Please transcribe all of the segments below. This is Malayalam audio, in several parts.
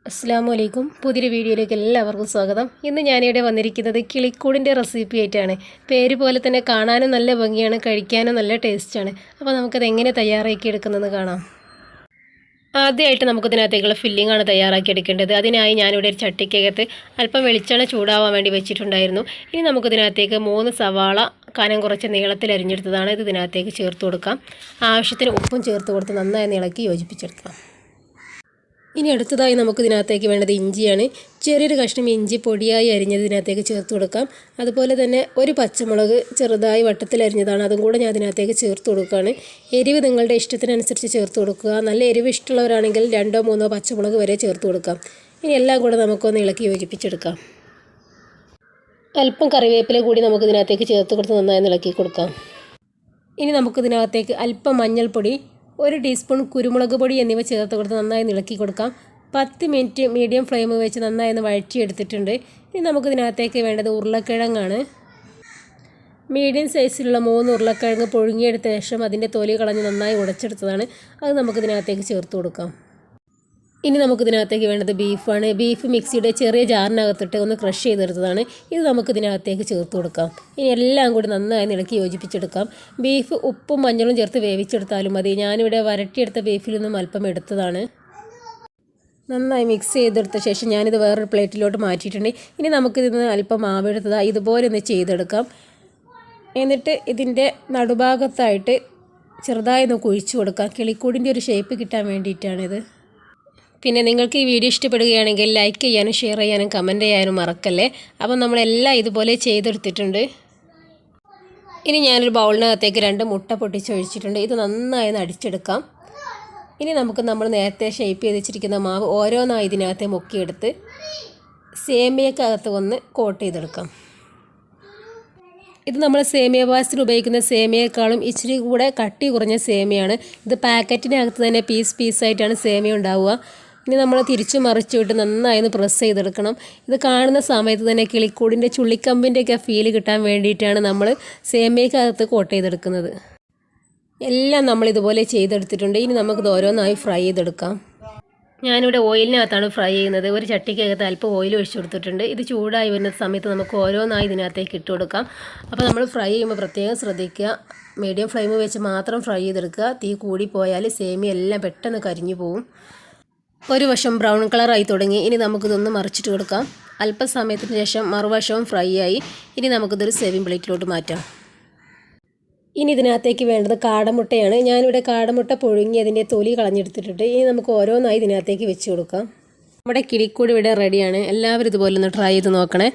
അസ്സലാമു പുതിയൊരു വീഡിയോയിലേക്ക് എല്ലാവർക്കും സ്വാഗതം. ഇന്ന് ഞാനിവിടെ വന്നിരിക്കുന്നത് കിളിക്കൂടിൻ്റെ റെസിപ്പി ആയിട്ടാണ്. പേര് പോലെ തന്നെ കാണാനും നല്ല ഭംഗിയാണ്, കഴിക്കാനും നല്ല ടേസ്റ്റാണ്. അപ്പോൾ നമുക്കത് എങ്ങനെ തയ്യാറാക്കി എടുക്കുന്നതെന്ന് കാണാം. ആദ്യമായിട്ട് നമുക്കിതിനകത്തേക്കുള്ള ഫില്ലിംഗ് ആണ് തയ്യാറാക്കി എടുക്കേണ്ടത്. അതിനായി ഞാനിവിടെ ഒരു ചട്ടിക്കകത്ത് അല്പം വെളിച്ചെണ്ണ ചൂടാവാൻ വേണ്ടി വെച്ചിട്ടുണ്ടായിരുന്നു. ഇനി നമുക്കിതിനകത്തേക്ക് 3 സവാള കനം കുറച്ച് നീളത്തിൽ അരിഞ്ഞെടുത്തതാണ്. ഇത് ഇതിനകത്തേക്ക് ചേർത്ത് കൊടുക്കാം. ആവശ്യത്തിന് ഉപ്പും ചേർത്ത് കൊടുത്ത് നന്നായി ഇളക്കി യോജിപ്പിച്ചെടുക്കാം. ഇനി അടുത്തതായി നമുക്കിതിനകത്തേക്ക് വേണ്ടത് ഇഞ്ചിയാണ്. ചെറിയൊരു കഷ്ണം ഇഞ്ചി പൊടിയായി അരിഞ്ഞത് ഇതിനകത്തേക്ക് ചേർത്ത് കൊടുക്കാം. അതുപോലെ തന്നെ ഒരു പച്ചമുളക് ചെറുതായി വട്ടത്തിൽ അരിഞ്ഞതാണ്, അതും കൂടെ ഞാൻ ഇതിനകത്തേക്ക് ചേർത്ത് കൊടുക്കുകയാണ്. എരിവ് നിങ്ങളുടെ ഇഷ്ടത്തിനനുസരിച്ച് ചേർത്ത് കൊടുക്കുക. നല്ല എരിവ് ഇഷ്ടമുള്ളവരാണെങ്കിൽ 2 or 3 പച്ചമുളക് വരെ ചേർത്ത് കൊടുക്കാം. ഇനി എല്ലാം കൂടെ നമുക്കൊന്ന് ഇളക്കി യോജിപ്പിച്ചെടുക്കാം. അല്പം കറിവേപ്പില കൂടി നമുക്കിതിനകത്തേക്ക് ചേർത്ത് കൊടുത്ത് നന്നായി ഇളക്കി കൊടുക്കാം. ഇനി നമുക്കിതിനകത്തേക്ക് അല്പം മഞ്ഞൾപ്പൊടി, 1 ടീസ്പൂൺ കുരുമുളക് പൊടി എന്നിവ ചേർത്ത് കൊടുത്ത് നന്നായി ഇളക്കി കൊടുക്കാം. 10 മിനിറ്റ് മീഡിയം ഫ്ലെയിം വെച്ച് നന്നായി ഒന്ന് വഴറ്റിയെടുത്തിട്ടുണ്ട്. ഇനി നമുക്കിതിനകത്തേക്ക് വേണ്ടത് ഉരുളക്കിഴങ്ങാണ്. മീഡിയം സൈസിലുള്ള 3 ഉരുളക്കിഴങ്ങ് പുഴുങ്ങിയെടുത്ത ശേഷം അതിൻ്റെ തൊലി കളഞ്ഞ് നന്നായി ഉടച്ചെടുത്തതാണ്. അത് നമുക്കിതിനകത്തേക്ക് ചേർത്ത് കൊടുക്കാം. ഇനി നമുക്കിതിനകത്തേക്ക് വേണ്ടത് ബീഫാണ്. ബീഫ് മിക്സിയുടെ ചെറിയ ജാറിനകത്തിട്ട് ഒന്ന് ക്രഷ് ചെയ്തെടുത്തതാണ്. ഇത് നമുക്കിതിനകത്തേക്ക് ചേർത്ത് കൊടുക്കാം. ഇനി എല്ലാം കൂടി നന്നായി ഇളക്കി യോജിപ്പിച്ചെടുക്കാം. ബീഫ് ഉപ്പും മഞ്ഞളും ചേർത്ത് വേവിച്ചെടുത്താലും മതി. ഞാനിവിടെ വരട്ടിയെടുത്ത ബീഫിൽ നിന്നും അല്പം എടുത്തതാണ്. നന്നായി മിക്സ് ചെയ്തെടുത്ത ശേഷം ഞാനിത് വേറൊരു പ്ലേറ്റിലോട്ട് മാറ്റിയിട്ടുണ്ട്. ഇനി നമുക്കിതിന് അല്പം മാവെടുത്തതാണ് ഇതുപോലെ ഒന്ന് ചെയ്തെടുക്കാം. എന്നിട്ട് ഇതിൻ്റെ നടുഭാഗത്തായിട്ട് ചെറുതായി ഒന്ന് കുഴിച്ചു കൊടുക്കാം. കിളിക്കൂടിൻ്റെ ഒരു ഷേപ്പ് കിട്ടാൻ വേണ്ടിയിട്ടാണിത്. പിന്നെ നിങ്ങൾക്ക് ഈ വീഡിയോ ഇഷ്ടപ്പെടുകയാണെങ്കിൽ ലൈക്ക് ചെയ്യാനും ഷെയർ ചെയ്യാനും കമൻറ്റ് ചെയ്യാനും മറക്കല്ലേ. അപ്പം നമ്മളെല്ലാം ഇതുപോലെ ചെയ്തെടുത്തിട്ടുണ്ട്. ഇനി ഞാനൊരു ബൗളിനകത്തേക്ക് 2 മുട്ട പൊട്ടിച്ചൊഴിച്ചിട്ടുണ്ട്. ഇത് നന്നായി ഒന്ന് അടിച്ചെടുക്കാം. ഇനി നമുക്ക് നമ്മൾ നേരത്തെ ഷേപ്പ് ചെയ്ത് വെച്ചിരിക്കുന്ന മാവ് ഓരോന്നായി ഇതിനകത്ത് മുക്കിയെടുത്ത് സേമിയക്കകത്ത് ഒന്ന് കോട്ട് ചെയ്തെടുക്കാം. ഇത് നമ്മൾ സേമിയ പായസത്തിന് ഉപയോഗിക്കുന്ന സേമിയേക്കാളും ഇച്ചിരി കൂടെ കട്ടി കുറഞ്ഞ സേമിയാണ്. ഇത് പാക്കറ്റിനകത്ത് തന്നെ പീസായിട്ടാണ് സേമിയ ഉണ്ടാവുക. ഇനി നമ്മൾ തിരിച്ചു മറിച്ചു വിട്ട് നന്നായി ഒന്ന് പ്രസ് ചെയ്തെടുക്കണം. ഇത് കാണുന്ന സമയത്ത് തന്നെ കിളിക്കൂടിൻ്റെ ചുള്ളിക്കമ്പിൻ്റെയൊക്കെ ഫീൽ കിട്ടാൻ വേണ്ടിയിട്ടാണ് നമ്മൾ സേമിയക്കകത്ത് കോട്ട് ചെയ്തെടുക്കുന്നത്. എല്ലാം നമ്മളിതുപോലെ ചെയ്തെടുത്തിട്ടുണ്ട്. ഇനി നമുക്കിത് ഓരോന്നായി ഫ്രൈ ചെയ്തെടുക്കാം. ഞാനിവിടെ ഓയിലിനകത്താണ് ഫ്രൈ ചെയ്യുന്നത്. ഒരു ചട്ടിക്കകത്ത് അല്പം ഓയിൽ ഒഴിച്ചു കൊടുത്തിട്ടുണ്ട്. ഇത് ചൂടായി വരുന്ന സമയത്ത് നമുക്ക് ഓരോന്നായി ഇതിനകത്തേക്ക് ഇട്ട് കൊടുക്കാം. അപ്പോൾ നമ്മൾ ഫ്രൈ ചെയ്യുമ്പോൾ പ്രത്യേകം ശ്രദ്ധിക്കുക, മീഡിയം ഫ്ലെയിം വെച്ച് മാത്രം ഫ്രൈ ചെയ്തെടുക്കുക. തീ കൂടിപ്പോയാൽ സേമിയ എല്ലാം പെട്ടെന്ന് കരിഞ്ഞു പോകും. ഒരു വശം ബ്രൗൺ കളറായി തുടങ്ങി. ഇനി നമുക്കിതൊന്ന് മറിച്ചിട്ട് കൊടുക്കാം. അല്പസമയത്തിന് ശേഷം മറുവശവും ഫ്രൈ ആയി. ഇനി നമുക്കിതൊരു സേവിങ് പ്ലേറ്റിലോട്ട് മാറ്റാം. ഇനി ഇതിനകത്തേക്ക് വേണ്ടത് കാടമുട്ടയാണ്. ഞാനിവിടെ കാടമുട്ട പുഴുങ്ങി അതിൻ്റെ തൊലി കളഞ്ഞെടുത്തിട്ടുണ്ട്. ഇനി നമുക്ക് ഓരോന്നായി ഇതിനകത്തേക്ക് വെച്ച് കൊടുക്കാം. നമ്മുടെ കിളിക്കൂട് ഇവിടെ റെഡിയാണ്. എല്ലാവരും ഇതുപോലെ ഒന്ന് ട്രൈ ചെയ്ത് നോക്കണേ.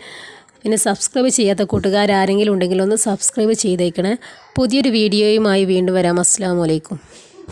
പിന്നെ സബ്സ്ക്രൈബ് ചെയ്യാത്ത കൂട്ടുകാരാരെങ്കിലും ഉണ്ടെങ്കിൽ ഒന്ന് സബ്സ്ക്രൈബ് ചെയ്തേക്കണേ. പുതിയൊരു വീഡിയോയുമായി വീണ്ടും വരാം. അസ്സലാമു അലൈക്കും.